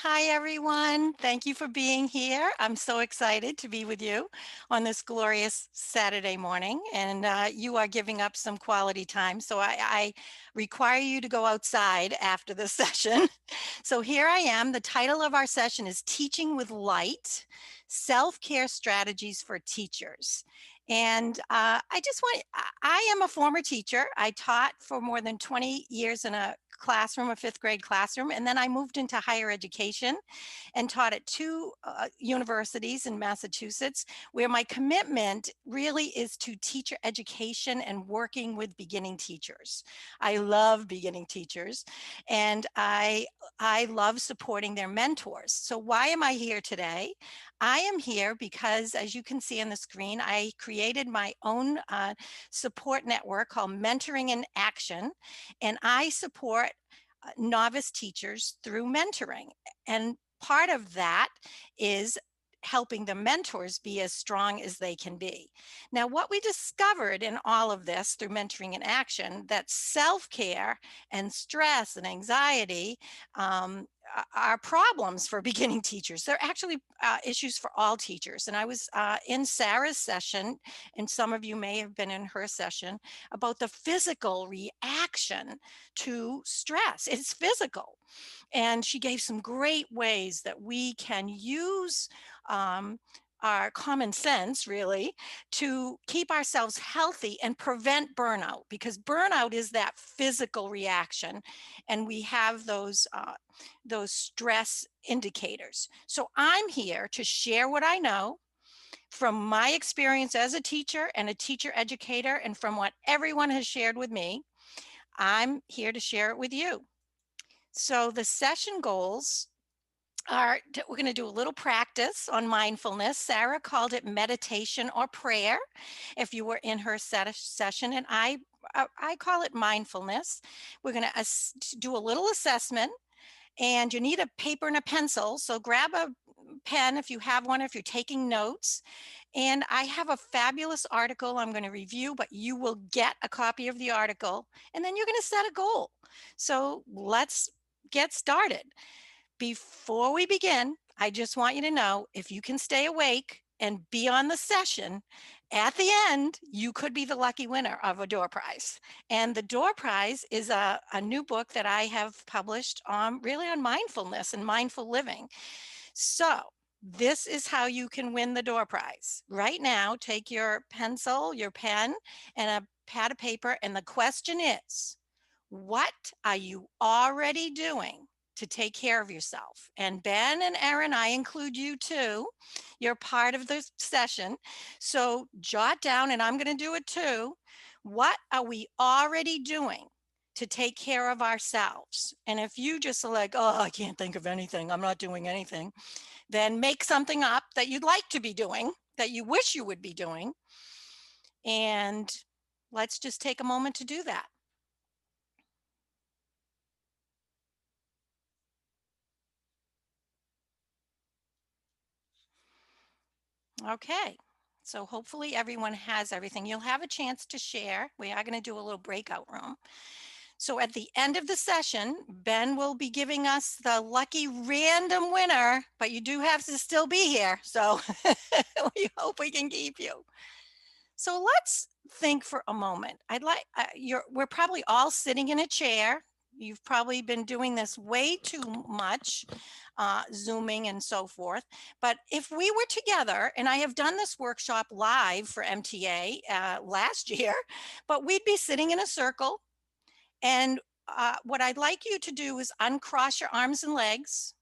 Hi, everyone. Thank you for being here. I'm so excited to be with you on this glorious Saturday morning, and you are giving up some quality time. So I require you to go outside after this session. So here I am. The title of our session is Teaching with Light, Self-Care Strategies for Teachers. And I am a former teacher. I taught for more than 20 years in a classroom, a fifth grade classroom, and then I moved into higher education and taught at two universities in Massachusetts, where my commitment really is to teacher education and working with beginning teachers. I love beginning teachers, and I love supporting their mentors. So why am I here today? I am here because, as you can see on the screen, I created my own support network called Mentoring in Action, and I support novice teachers through mentoring. And part of that is helping the mentors be as strong as they can be. Now, what we discovered in all of this through mentoring in action, that self-care and stress and anxiety are problems for beginning teachers. They're actually issues for all teachers. And I was in Sarah's session, and some of you may have been in her session, about the physical reaction to stress. It's physical. And she gave some great ways that we can use um, our common sense, really, to keep ourselves healthy and prevent burnout, because burnout is that physical reaction, and we have those stress indicators. So I'm here to share what I know from my experience as a teacher and a teacher educator, and from what everyone has shared with me. I'm here to share it with you. So the session goals are, we're going to do a little practice on mindfulness. Sarah called it meditation or prayer if you were in her session, and I call it mindfulness. We're going to do a little assessment, and you need a paper and a pencil. So grab a pen if you have one, if you're taking notes. And I have a fabulous article I'm going to review, but you will get a copy of the article, and then you're going to set a goal. So let's get started. Before we begin, I just want you to know, if you can stay awake and be on the session, at the end, you could be the lucky winner of a door prize. And the door prize is a new book that I have published on, really, on mindfulness and mindful living. So this is how you can win the door prize. Right now, take your pencil, your pen, and a pad of paper, and the question is, what are you already doing to take care of yourself? And Ben and Erin, I include you too. You're part of the session. So jot down, and I'm going to do it too. What are we already doing to take care of ourselves? And if you just are like, oh, I can't think of anything, I'm not doing anything, then make something up that you'd like to be doing, that you wish you would be doing. And let's just take a moment to do that. Okay, so hopefully everyone has everything. You'll have a chance to share. We are going to do a little breakout room. So at the end of the session, Ben will be giving us the lucky random winner, but you do have to still be here. So we hope we can keep you. So let's think for a moment. We're probably all sitting in a chair. You've probably been doing this way too much, Zooming and so forth. But if we were together, and I have done this workshop live for MTA last year, but we'd be sitting in a circle. And what I'd like you to do is uncross your arms and legs.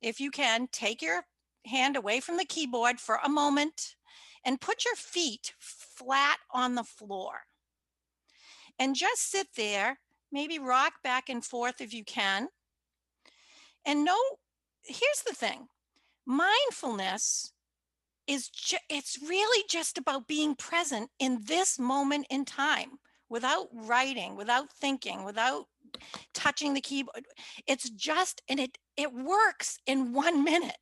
If you can, take your hand away from the keyboard for a moment and put your feet flat on the floor. And just sit there, maybe rock back and forth if you can. And know, here's the thing, mindfulness it's really just about being present in this moment in time, without writing, without thinking, without touching the keyboard. It's just, and it works in 1 minute.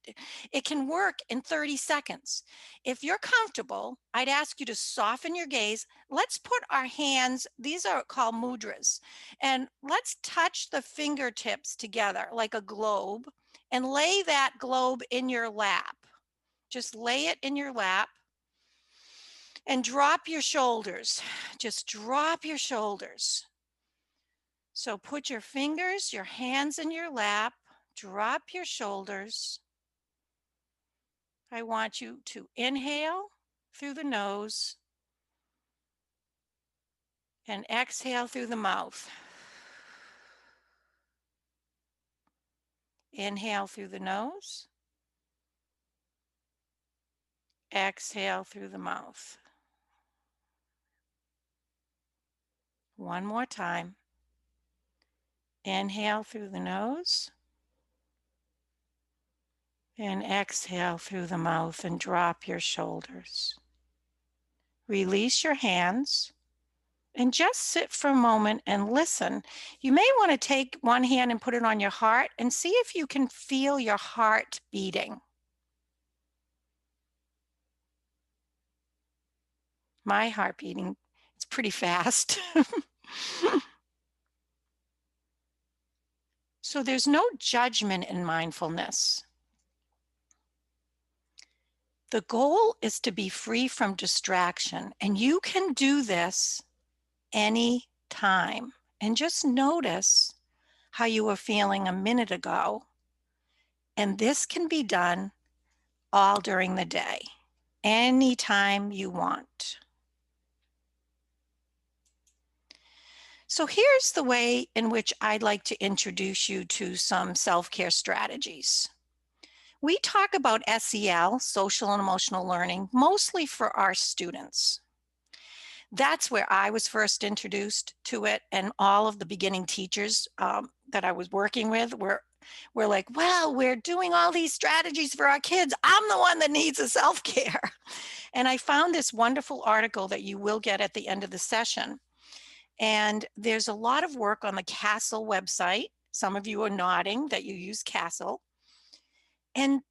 It can work in 30 seconds. If you're comfortable, I'd ask you to soften your gaze. Let's put our hands, these are called mudras, and let's touch the fingertips together like a globe, and lay that globe in your lap. Just lay it in your lap and drop your shoulders. Just drop your shoulders. So put your fingers, your hands in your lap, drop your shoulders. I want you to inhale through the nose and exhale through the mouth. Inhale through the nose. Exhale through the mouth. One more time. Inhale through the nose. And exhale through the mouth and drop your shoulders. Release your hands and just sit for a moment and listen. You may want to take one hand and put it on your heart and see if you can feel your heart beating. My heart beating, it's pretty fast. So there's no judgment in mindfulness. The goal is to be free from distraction, and you can do this any time. And just notice how you were feeling a minute ago. And this can be done all during the day, anytime you want. So here's the way in which I'd like to introduce you to some self-care strategies. We talk about SEL, social and emotional learning, mostly for our students. That's where I was first introduced to it, and all of the beginning teachers that I was working with were like, well, we're doing all these strategies for our kids. I'm the one that needs a self-care. And I found this wonderful article that you will get at the end of the session. And there's a lot of work on the Castle website. Some of you are nodding that you use Castle. And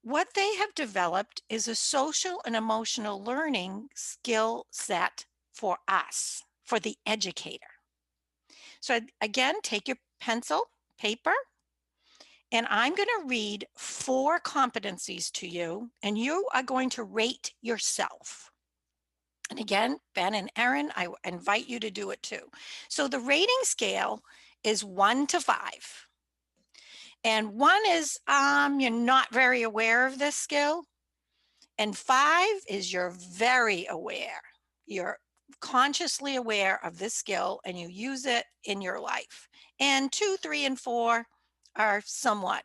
what they have developed is a social and emotional learning skill set for us, for the educator. So again, take your pencil, paper, and I'm going to read 4 competencies to you, and you are going to rate yourself. And again, Ben and Erin, I invite you to do it too. So the rating scale is 1 to 5. And 1 is you're not very aware of this skill. And 5 is you're very aware. You're consciously aware of this skill and you use it in your life. And 2, 3, and 4 are somewhat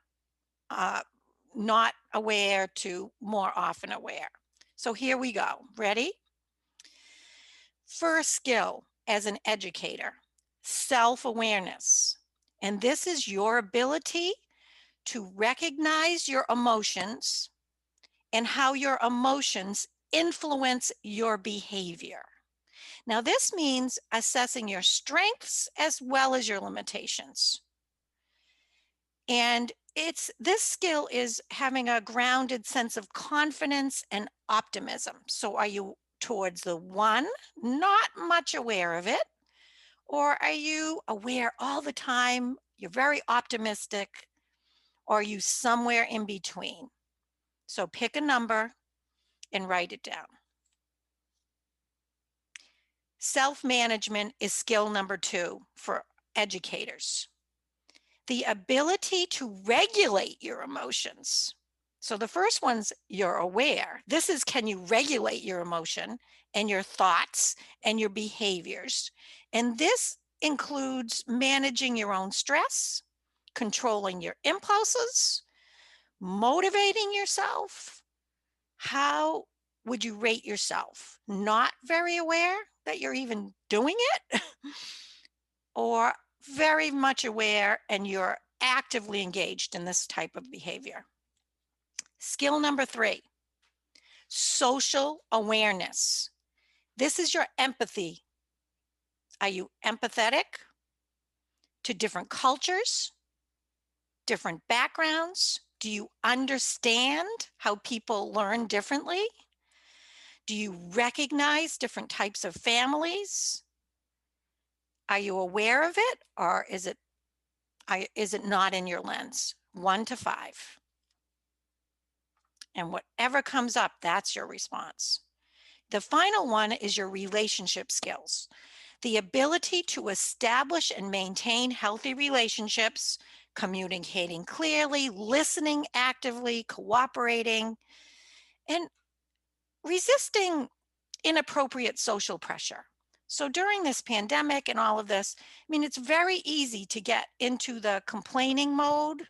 not aware to more often aware. So here we go. Ready? First skill as an educator, self-awareness. And this is your ability to recognize your emotions and how your emotions influence your behavior. Now, this means assessing your strengths as well as your limitations. And this skill is having a grounded sense of confidence and optimism. So are you towards the 1, not much aware of it, or are you aware all the time, you're very optimistic, or are you somewhere in between? So pick a number and write it down. Self-management is skill number 2 for educators. The ability to regulate your emotions. So the first one's you're aware. This is, can you regulate your emotion and your thoughts and your behaviors? And this includes managing your own stress, controlling your impulses, motivating yourself. How would you rate yourself? Not very aware that you're even doing it? Or very much aware and you're actively engaged in this type of behavior? Skill number 3, social awareness. This is your empathy. Are you empathetic to different cultures, different backgrounds? Do you understand how people learn differently? Do you recognize different types of families? Are you aware of it, or is it not in your lens? 1 to 5. And whatever comes up, that's your response. The final one is your relationship skills. The ability to establish and maintain healthy relationships, communicating clearly, listening actively, cooperating, and resisting inappropriate social pressure. So during this pandemic and all of this, I mean, it's very easy to get into the complaining mode.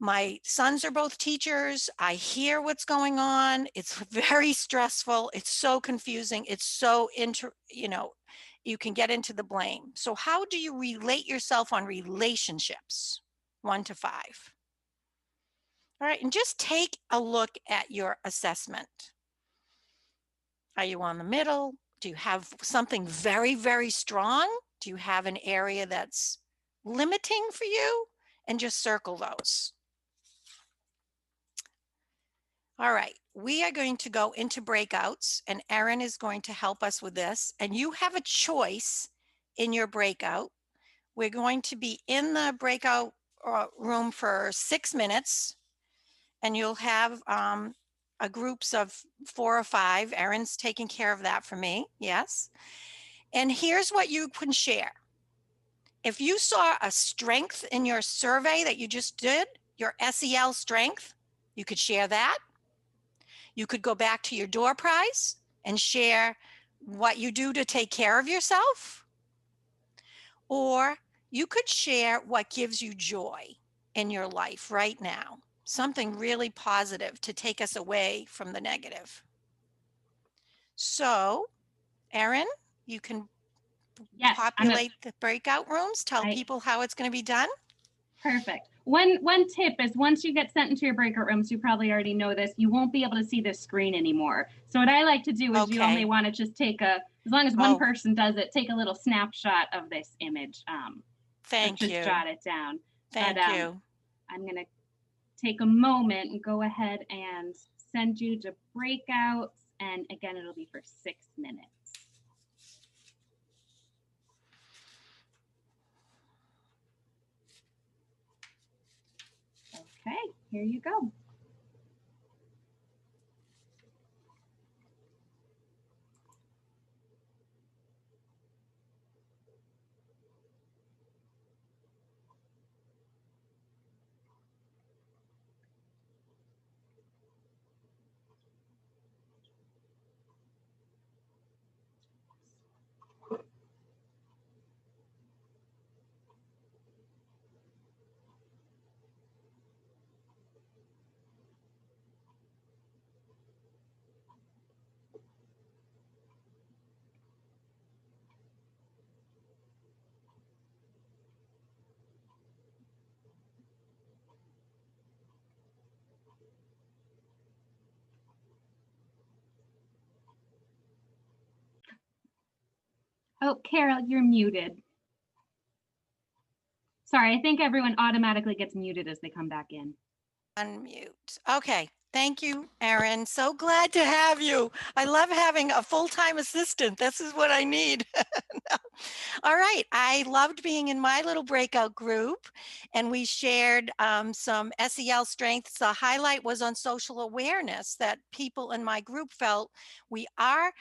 My sons are both teachers. I hear what's going on. It's very stressful. It's so confusing. It's so you can get into the blame. So how do you relate yourself on relationships? 1 to 5. All right, and just take a look at your assessment. Are you on the middle? Do you have something very, very strong? Do you have an area that's limiting for you? And just circle those. All right, we are going to go into breakouts, and Erin is going to help us with this. And you have a choice in your breakout. We're going to be in the breakout room for 6 minutes, and you'll have a groups of 4 or 5. Erin's taking care of that for me. Yes. And here's what you can share. If you saw a strength in your survey that you just did, your SEL strength, you could share that. You could go back to your door prize and share what you do to take care of yourself. Or you could share what gives you joy in your life right now, something really positive to take us away from the negative. So, Erin, you can Yes, populate the breakout rooms, tell I people how it's going to be done. Perfect. One tip is once you get sent into your breakout rooms, you probably already know this, you won't be able to see this screen anymore. So what I like to do is you only Okay. want to just take as long as one person does it, take a little snapshot of this image. Thank just you. jot it down. Thank you. I'm going to take a moment and go ahead and send you to breakouts. And again, it'll be for 6 minutes. Okay, here you go. Oh, Carol, you're muted. Sorry, I think everyone automatically gets muted as they come back in. Unmute. Okay. Thank you, Erin. So glad to have you. I love having a full-time assistant. This is what I need. All right. I loved being in my little breakout group, and we shared some SEL strengths. The highlight was on social awareness, that people in my group felt we are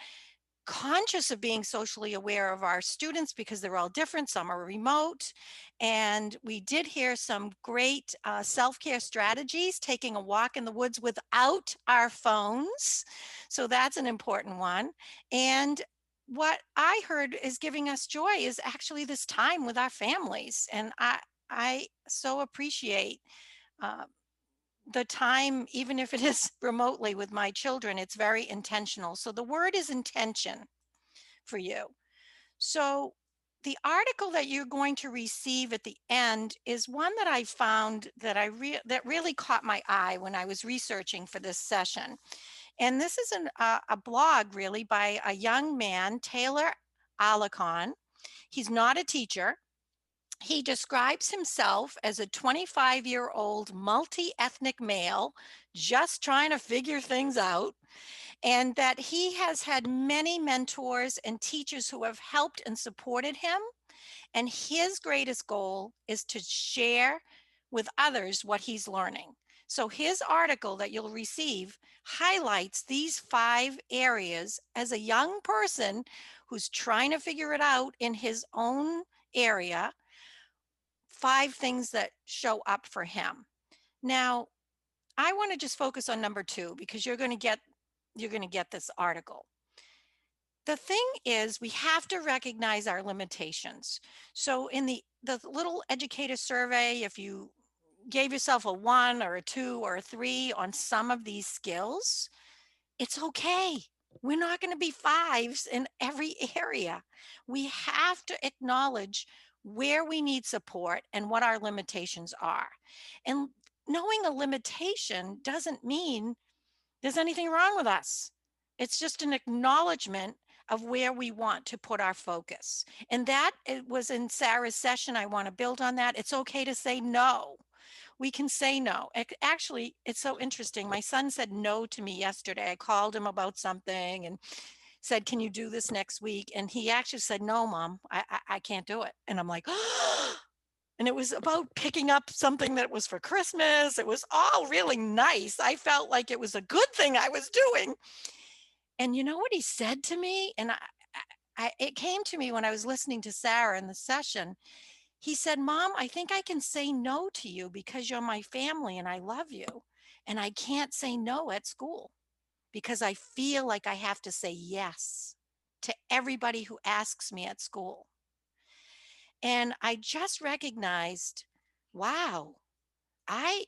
conscious of being socially aware of our students because they're all different. Some are remote. And we did hear some great self-care strategies, taking a walk in the woods without our phones. So that's an important one. And what I heard is giving us joy is actually this time with our families. And I so appreciate the time, even if it is remotely with my children. It's very intentional. So the word is intention for you. So the article that you're going to receive at the end is one that I found that that really caught my eye when I was researching for this session. And this is a blog really by a young man, Taylor Alarcon. He's not a teacher. He describes himself as a 25-year-old multi-ethnic male just trying to figure things out, and that he has had many mentors and teachers who have helped and supported him. And his greatest goal is to share with others what he's learning. So his article that you'll receive highlights these 5 areas as a young person who's trying to figure it out in his own area, 5 things that show up for him. Now, I want to just focus on number 2 because you're going to get this article. The thing is, we have to recognize our limitations. So in the little educator survey, if you gave yourself a 1 or a 2 or a 3 on some of these skills, it's okay. We're not going to be 5s in every area. We have to acknowledge where we need support and what our limitations are. And knowing a limitation doesn't mean there's anything wrong with us. It's just an acknowledgement of where we want to put our focus. And that it was in Sarah's session. I want to build on that. It's okay to say no. We can say no. Actually, it's so interesting. My son said no to me yesterday. I called him about something and said, "Can you do this next week?" And he actually said, "No, mom, I can't do it." And I'm like, and it was about picking up something that was for Christmas. It was all really nice. I felt like it was a good thing I was doing. And you know what he said to me? And it came to me when I was listening to Sarah in the session. He said, "Mom, I think I can say no to you because you're my family and I love you. And I can't say no at school because I feel like I have to say yes to everybody who asks me at school." And I just recognized, wow, I,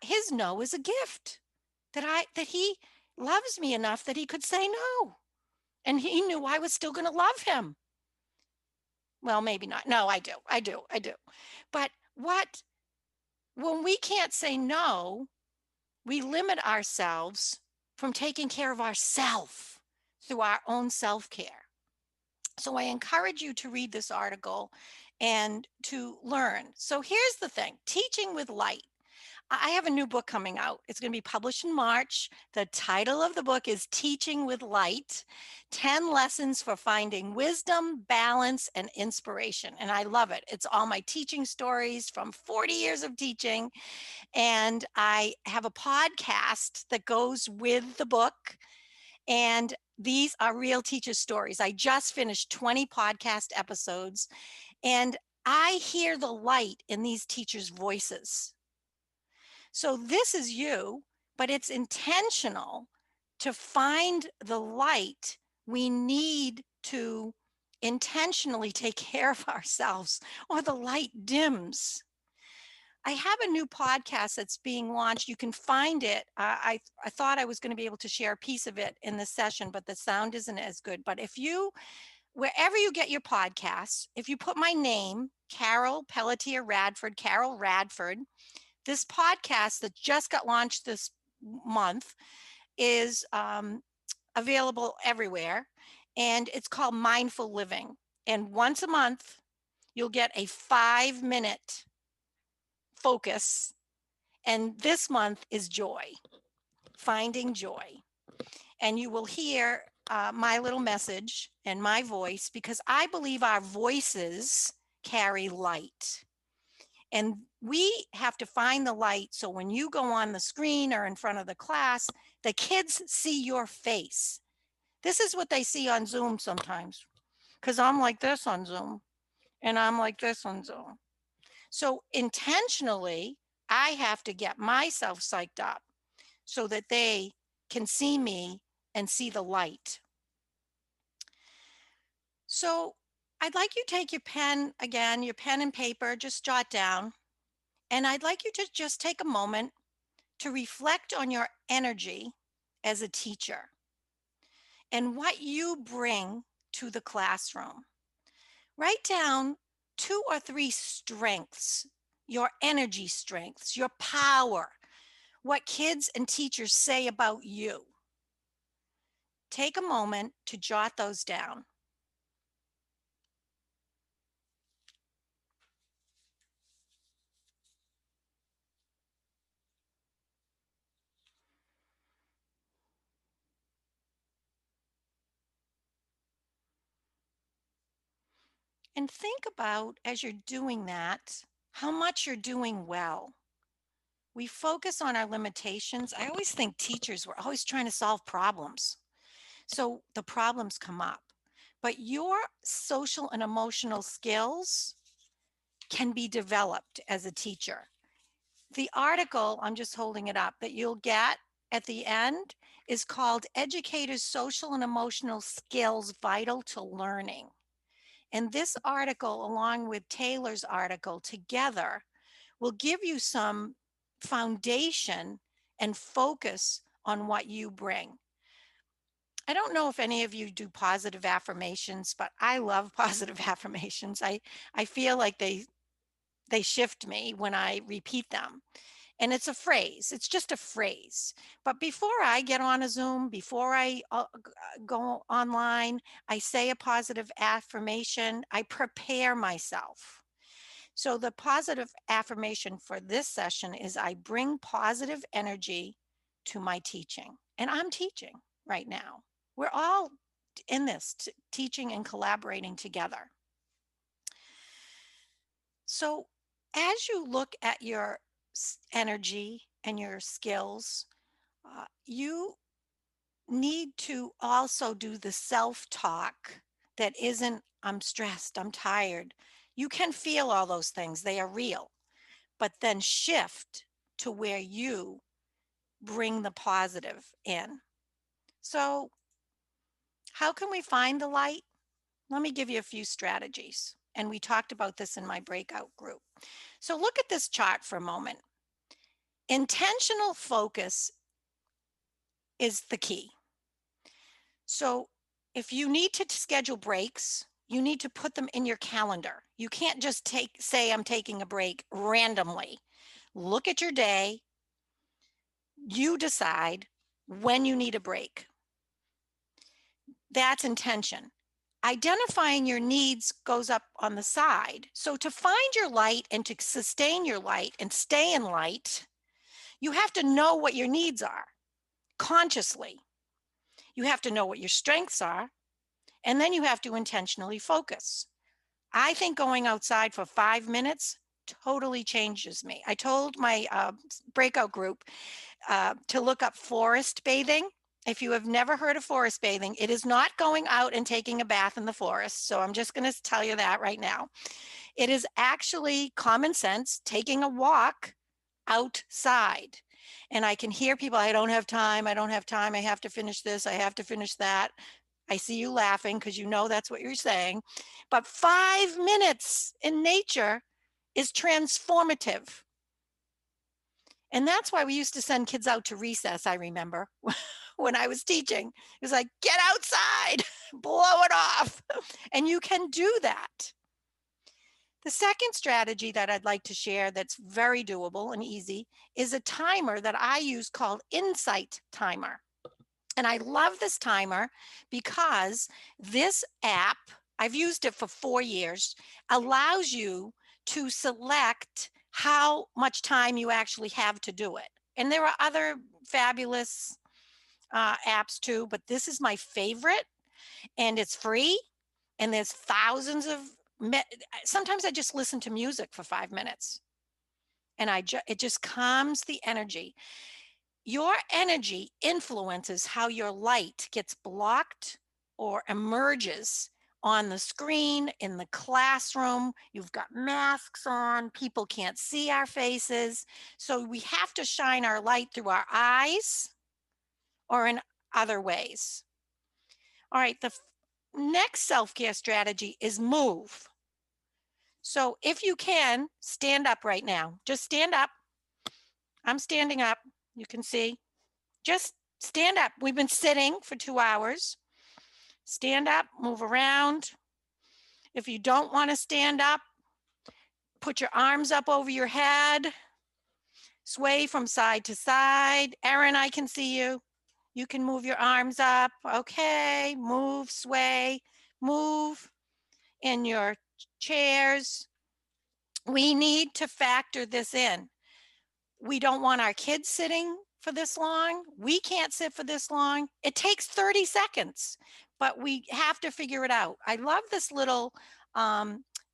his no is a gift that he loves me enough that he could say no. And he knew I was still going to love him. Well, maybe not. No, I do. I do. I do. But when we can't say no, we limit ourselves from taking care of ourself through our own self-care. So I encourage you to read this article and to learn. So here's the thing, teaching with light. I have a new book coming out. It's going to be published in March. The title of the book is Teaching with Light, 10 Lessons for Finding Wisdom, Balance, and Inspiration. And I love it. It's all my teaching stories from 40 years of teaching. And I have a podcast that goes with the book. And these are real teacher stories. I just finished 20 podcast episodes, and I hear the light in these teachers' voices. So this is you, but it's intentional to find the light. We need to intentionally take care of ourselves, or the light dims. I have a new podcast that's being launched. You can find it. I thought I was going to be able to share a piece of it in this session, but the sound isn't as good. But if you, wherever you get your podcasts, if you put my name, Carol Pelletier Radford, Carol Radford, this podcast that just got launched this month is available everywhere. And it's called Mindful Living. And once a month, you'll get a 5-minute focus. And this month is joy, finding joy. And you will hear my little message and my voice because I believe our voices carry light. And we have to find the light. So when you go on the screen or in front of the class, the kids see your face. This is what they see on Zoom sometimes because I'm like this on Zoom and I'm like this on Zoom. So intentionally, I have to get myself psyched up so that they can see me and see the light. So I'd like you to take your pen again, your pen and paper, just jot down. And I'd like you to just take a moment to reflect on your energy as a teacher and what you bring to the classroom. Write down 2 or 3 strengths, your energy strengths, your power, what kids and teachers say about you. Take a moment to jot those down. And think about, as you're doing that, how much you're doing well. We focus on our limitations. I always think teachers were always trying to solve problems. So the problems come up. But your social and emotional skills can be developed as a teacher. The article, I'm just holding it up, that you'll get at the end is called Educators' Social and Emotional Skills Vital to Learning. And this article, along with Taylor's article together, will give you some foundation and focus on what you bring. I don't know if any of you do positive affirmations, but I love positive affirmations. I feel like they shift me when I repeat them. And it's a phrase. It's just a phrase. But before I get on a Zoom, before I go online, I say a positive affirmation. I prepare myself. So the positive affirmation for this session is I bring positive energy to my teaching. And I'm teaching right now. We're all in this teaching and collaborating together. So as you look at your energy and your skills, you need to also do the self talk that isn't, I'm stressed, I'm tired. You can feel all those things, they are real, but then shift to where you bring the positive in. So, how can we find the light? Let me give you a few strategies. And we talked about this in my breakout group. So, look at this chart for a moment. Intentional focus is the key. So, if you need to schedule breaks, you need to put them in your calendar. You can't just say I'm taking a break randomly. Look at your day. You decide when you need a break. That's intention. Identifying your needs goes up on the side. So to find your light and to sustain your light and stay in light, you have to know what your needs are consciously. You have to know what your strengths are, and then you have to intentionally focus. I think going outside for 5 minutes totally changes me. I told my breakout group to look up forest bathing. If you have never heard of forest bathing, it is not going out and taking a bath in the forest. So I'm just going to tell you that right now. It is actually common sense taking a walk outside. And I can hear people, I don't have time. I don't have time. I have to finish this. I have to finish that. I see you laughing because you know that's what you're saying. But 5 minutes in nature is transformative. And that's why we used to send kids out to recess, I remember, when I was teaching. It was like, get outside, blow it off. And you can do that. The second strategy that I'd like to share that's very doable and easy is a timer that I use called Insight Timer. And I love this timer because this app, I've used it for 4 years, allows you to select how much time you actually have to do it. And there are other fabulous apps too, but this is my favorite and it's free. And there's thousands of, sometimes I just listen to music for 5 minutes and it just calms the energy. Your energy influences how your light gets blocked or emerges on the screen, in the classroom. You've got masks on, people can't see our faces. So we have to shine our light through our eyes or in other ways. All right, the next self care strategy is move. So if you can, stand up right now. Just stand up. I'm standing up. You can see. Just stand up. We've been sitting for 2 hours. Stand up, move around. If you don't want to stand up, put your arms up over your head. Sway from side to side. Erin, I can see you. You can move your arms up. Okay, move, sway, move in your chairs. We need to factor this in. We don't want our kids sitting for this long. We can't sit for this long. It takes 30 seconds, but we have to figure it out. I love this little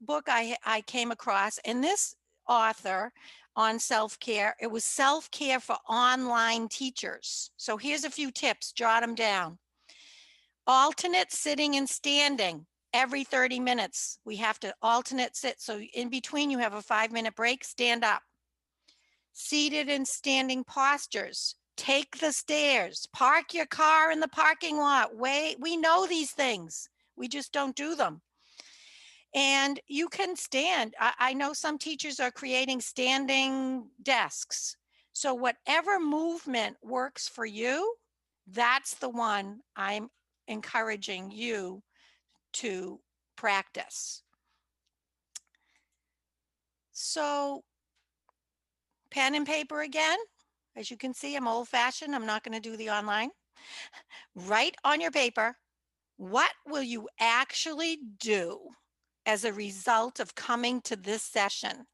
book I came across, and this author on self-care. It was self-care for online teachers. So here's a few tips, jot them down. Alternate sitting and standing every 30 minutes. We have to alternate sit. So in between, you have a 5-minute break, stand up. Seated and standing postures. Take the stairs. Park your car in the parking lot. Wait, we know these things. We just don't do them. And you can stand. I know some teachers are creating standing desks. So whatever movement works for you, that's the one I'm encouraging you to practice. So pen and paper again. As you can see, I'm old-fashioned. I'm not going to do the online. Write on your paper, what will you actually do as a result of coming to this session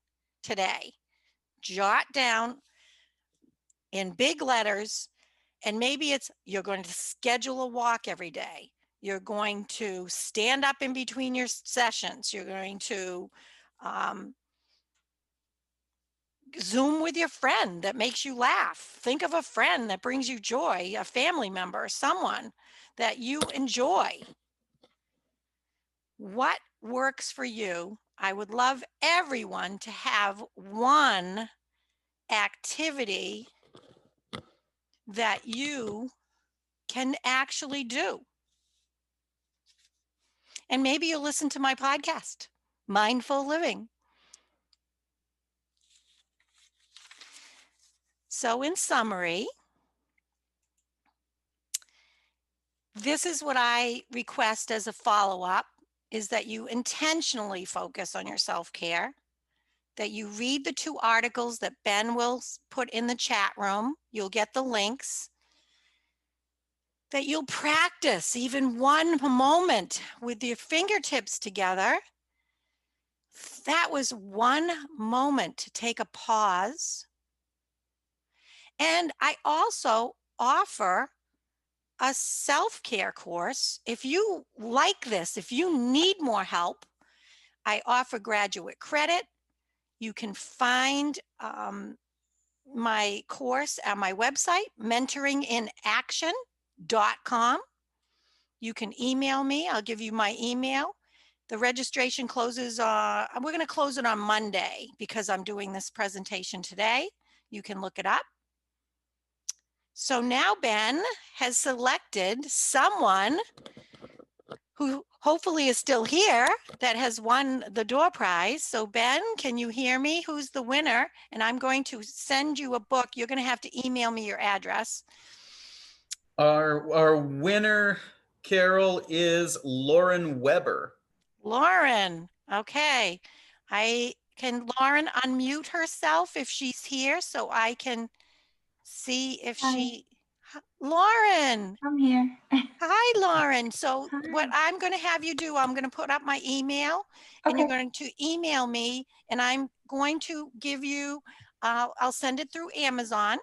today? Jot down in big letters, and maybe it's you're going to schedule a walk every day. You're going to stand up in between your sessions. You're going to Zoom with your friend that makes you laugh. Think of a friend that brings you joy, a family member, someone that you enjoy. What works for you? I would love everyone to have one activity that you can actually do. And maybe you'll listen to my podcast, Mindful Living. So in summary, this is what I request as a follow-up, is that you intentionally focus on your self-care, that you read the 2 articles that Ben will put in the chat room. You'll get the links. That you'll practice even one moment with your fingertips together. That was one moment to take a pause. And I also offer a self-care course. If you like this, if you need more help, I offer graduate credit. You can find my course at my website, mentoringinaction.com. You can email me. I'll give you my email. The registration closes, we're going to close it on Monday because I'm doing this presentation today. You can look it up. So now Ben has selected someone who hopefully is still here that has won the door prize. So Ben, can you hear me? Who's the winner? And I'm going to send you a book. You're going to have to email me your address. Our winner, Carol, is Lauren Weber. Lauren, okay. Can Lauren unmute herself if she's here so I can see if she, Lauren. I'm here. Hi, Lauren. So Hi. what I'm going to have you do, I'm going to put up my email and you're Okay. going to email me and I'm going to give you, I'll send it through Amazon,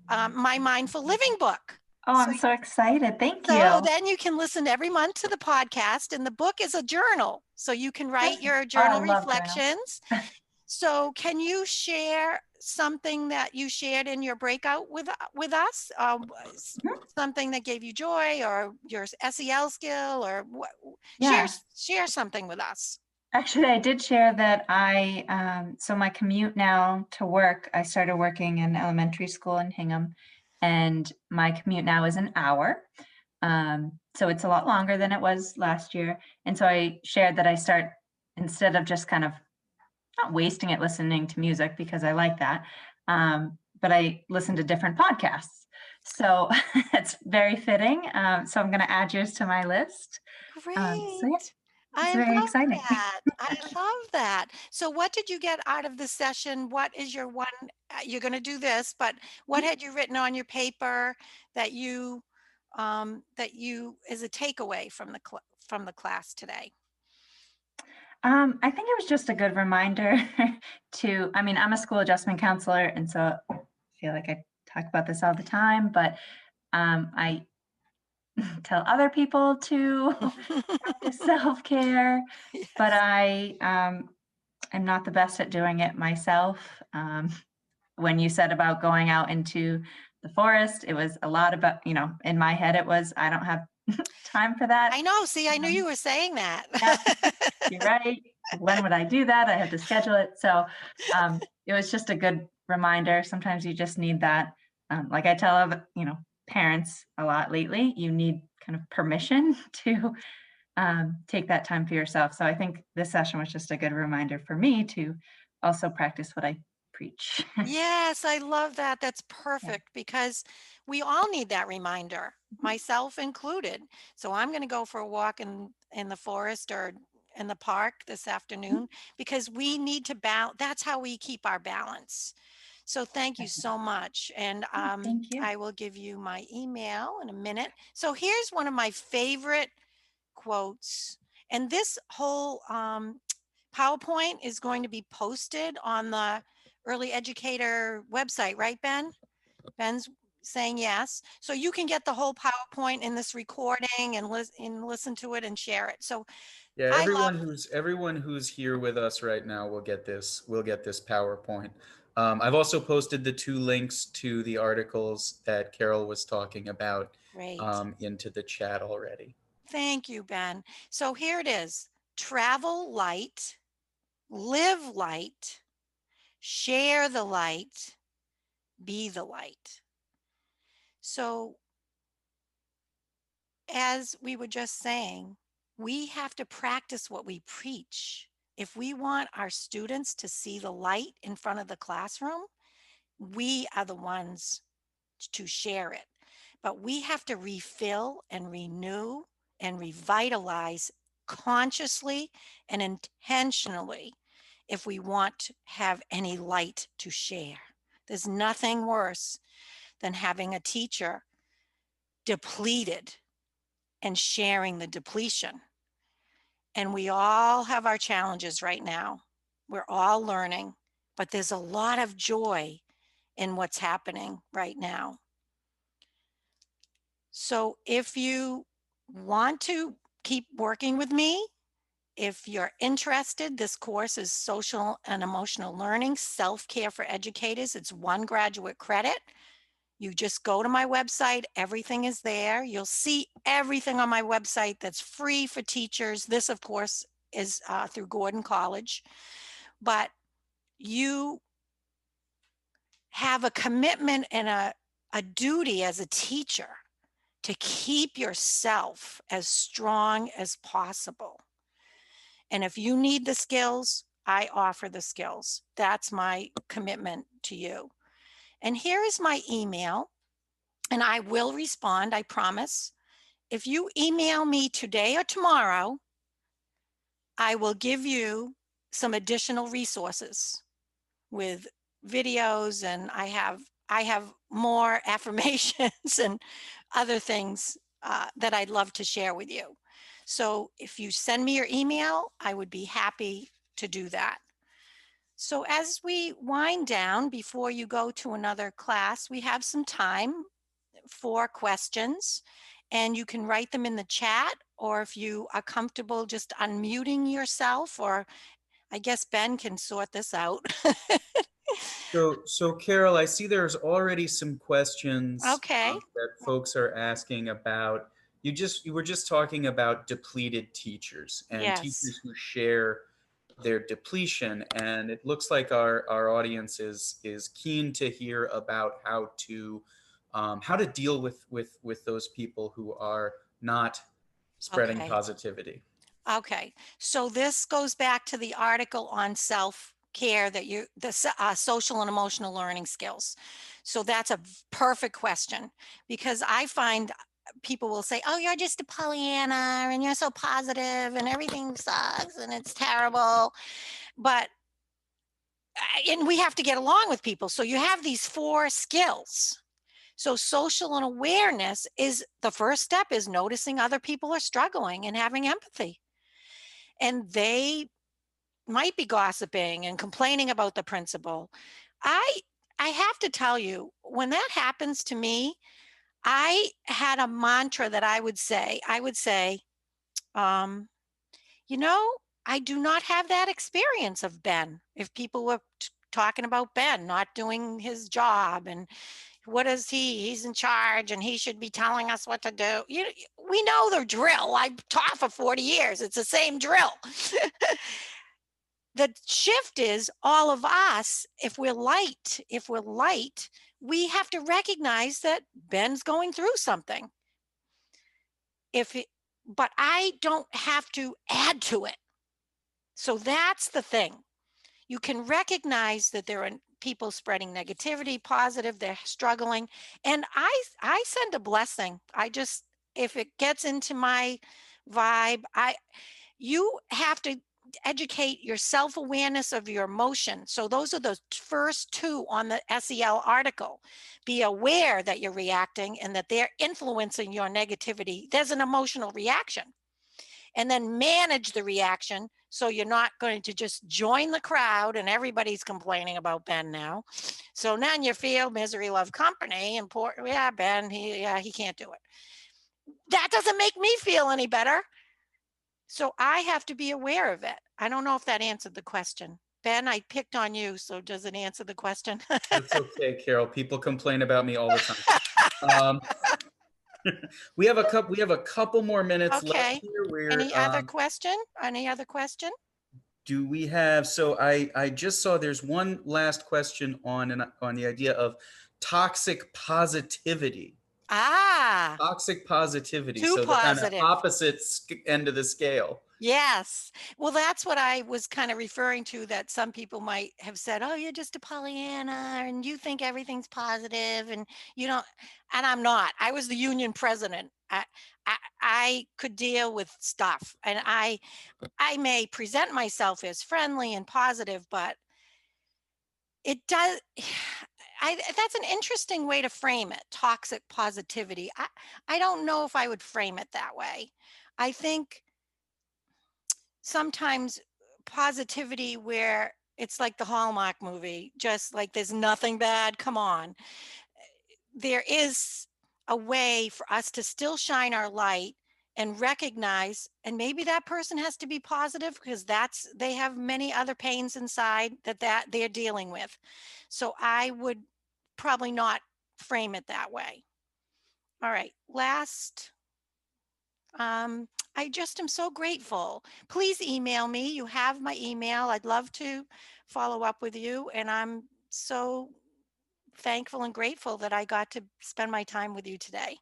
my Mindful Living book. Oh, I'm so excited. Thank So you. then you can listen every month to the podcast, and the book is a journal. So you can write your Oh, I journal love reflections. So can you share something that you shared in your breakout with us? Something that gave you joy, or your SEL skill, or what? Yeah. Share something with us. Actually, I did share that so my commute now to work, I started working in elementary school in Hingham, and my commute now is an hour. So it's a lot longer than it was last year. And so I shared that I start, instead of just kind of not wasting it listening to music, because I like that, but I listen to different podcasts. So it's very fitting. So I'm going to add yours to my list. Great. So yeah, it's I very love exciting. that. I love that. So what did you get out of the session? What is your one, you're going to do this, but what had you written on your paper that you is a takeaway from the class today? I think it was just a good reminder I'm a school adjustment counselor, and so I feel like I talk about this all the time, but I tell other people to practice self-care, Yes. but I I'm not the best at doing it myself. When you said about going out into the forest, it was a lot about, in my head, it was, I don't have time for that. I know. See, I knew you Um, were saying that. yeah, you're right. When would I do that? I have to schedule it. So it was just a good reminder. Sometimes you just need that. Like I tell, parents a lot lately, you need kind of permission to take that time for yourself. So I think this session was just a good reminder for me to also practice what I preach. Yes, I love that. That's Yeah. perfect because we all need that reminder, Mhm. myself included. So I'm going to go for a walk in the forest or in the park this Mhm. afternoon because we need to balance. That's how we keep our balance. So thank you so much. And Thank you. I will give you my email in a minute. So here's one of my favorite quotes. And this whole PowerPoint is going to be posted on the early educator website, right, Ben? Ben's saying yes. So you can get the whole PowerPoint in this recording and listen to it and share it. So Yeah, I love, everyone who's here with us right now will get this. Will get this PowerPoint. I've also posted the 2 links to the articles that Carol was talking about great. into the chat already. Thank you, Ben. So here it is. Travel light, live light, share the light, be the light. So as we were just saying, we have to practice what we preach. If we want our students to see the light in front of the classroom, we are the ones to share it. But we have to refill and renew and revitalize consciously and intentionally if we want to have any light to share. There's nothing worse than having a teacher depleted and sharing the depletion. And we all have our challenges right now. We're all learning, but there's a lot of joy in what's happening right now. So if you want to keep working with me, if you're interested, this course is social and emotional learning, self-care for educators. It's 1 graduate credit. You just go to my website, everything is there. You'll see everything on my website that's free for teachers. This, of course, is through Gordon College. But you have a commitment and a duty as a teacher to keep yourself as strong as possible. And if you need the skills, I offer the skills. That's my commitment to you. And here is my email, and I will respond, I promise. If you email me today or tomorrow, I will give you some additional resources with videos, and I have more affirmations and other things that I'd love to share with you. So if you send me your email, I would be happy to do that. So as we wind down before you go to another class, we have some time for questions, and you can write them in the chat, or if you are comfortable just unmuting yourself, or I guess Ben can sort this out. So Carol, I see there's already some questions Okay. that folks are asking about. You were just talking about depleted teachers and Yes. teachers who share their depletion, and it looks like our audience is keen to hear about how to deal with those people who are not spreading Okay. positivity. Okay. So this goes back to the article on self-care that social and emotional learning skills. So that's a perfect question because I find people will say, "Oh, you're just a Pollyanna and you're so positive and everything sucks and it's terrible." But and we have to get along with people. So you have these 4 skills. So social and awareness is the first step is noticing other people are struggling and having empathy. And they might be gossiping and complaining about the principal. I I have to tell you, when that happens to me, I had a mantra that I would say, um, you know, I do not have that experience of Ben. If people were talking about Ben not doing his job and what is he? He's in charge and he should be telling us what to do. We know the drill. I've taught for 40 years. It's the same drill. The shift is all of us, if we're light, we have to recognize that Ben's going through something. But I don't have to add to it. So that's the thing. You can recognize that there are people spreading negativity, positive, they're struggling. And I send a blessing. If it gets into my vibe, you have to educate your self-awareness of your emotion. So those are the first two on the SEL article. Be aware that you're reacting and that they're influencing your negativity. There's an emotional reaction. And then manage the reaction so you're not going to just join the crowd and everybody's complaining about Ben now. So then you feel misery love company and yeah, Ben, he can't do it. That doesn't make me feel any better. So I have to be aware of it. I don't know if that answered the question. Ben, I picked on you, so does it answer the question? That's okay, Carol. People complain about me all the time. Um, we have a couple more minutes left Okay. here. Any other question? Any other question? Do we have? So I just saw there's one last question on the idea of toxic positivity. Ah, Toxic positivity. too So the kind of positive. opposite end of the scale. Yes. Well, that's what I was kind of referring to, that some people might have said, "Oh, you're just a Pollyanna and you think everything's positive and you don't," and I'm not. I was the union president. I could deal with stuff, and I may present myself as friendly and positive, but it does that's an interesting way to frame it, toxic positivity. I don't know if I would frame it that way. I think sometimes positivity where it's like the Hallmark movie, just like there's nothing bad, come on. There is a way for us to still shine our light and recognize, and maybe that person has to be positive because they have many other pains inside that they're dealing with. So I would probably not frame it that way. All right, last I just am so grateful. Please email me. You have my email. I'd love to follow up with you. And I'm so thankful and grateful that I got to spend my time with you today.